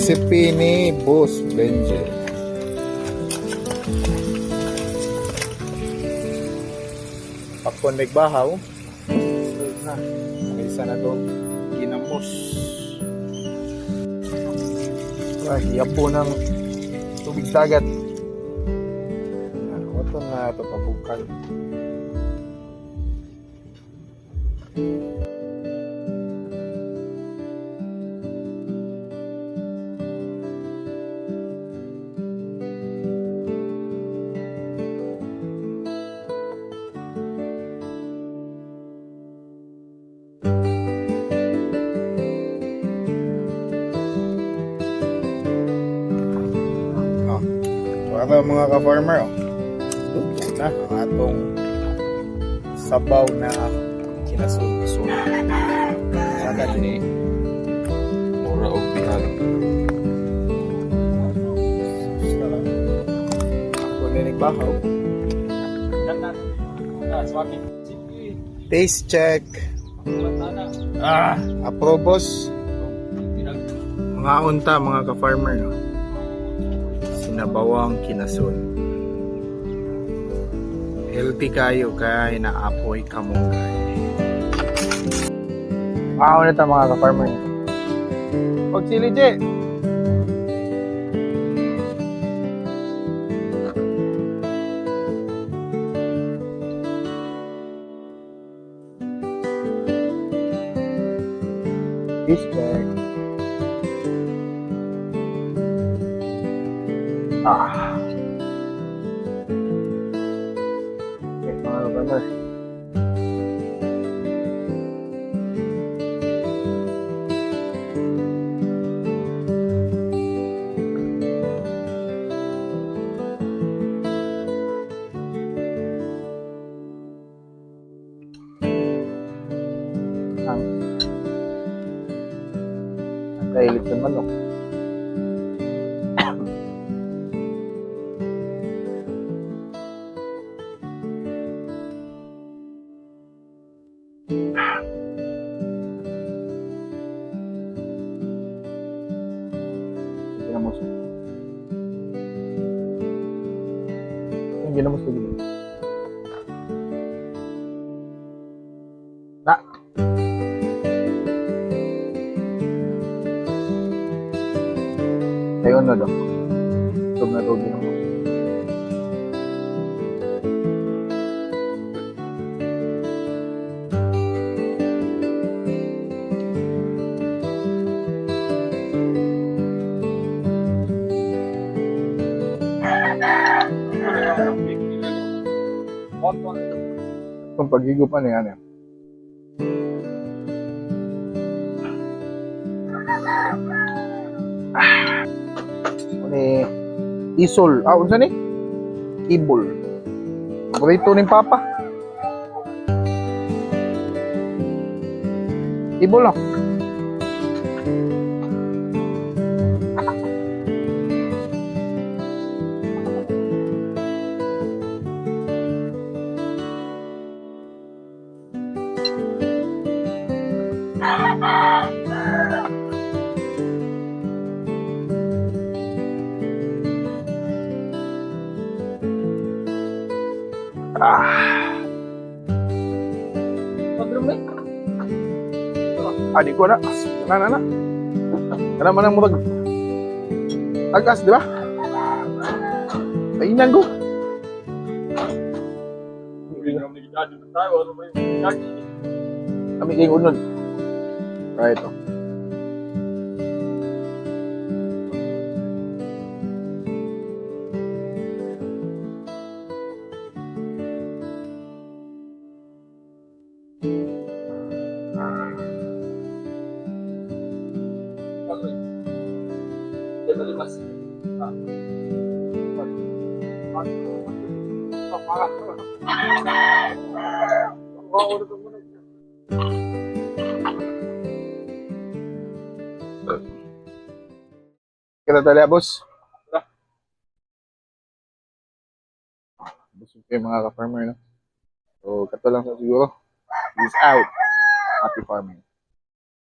recipe ni Boss Benji. Pakon nagbahaw. Na. May isa na doon. Ginamos. Hiyap po ng tubig dagat. Ito na ito pabukal. Para mga ka-farmer, luto na ang atong sabaw na kinasul-sul. Sagad ni mura o bihag. Ako na nagbahaw. Taste check. Aprobos. Mga unta, mga ka-farmer, no? Sinabawang kinasun. Healthy kayo kaya naapoy kamungay. Ako na ito mga ka-farmer. Pagsili, Je! Fish check. Okay, mga ka-farmer. Ang kailit ng manok. Ginamos lagi. Nak. Ayun na daw. Tug na tug ginamos. Kung paghigupan na yan eh. Ni isol. Unsa ni? Ibol. Paborito ni Papa. Ibol lang. Adik ko na. Na. Kana man ang murag. Tagas, di ba? Kainan ko. Kami kayong unod. Right. Kita tali, boss. Busog kayo mga ka-farmer, no? So, kato lang sa siguro. Peace out. Happy farming.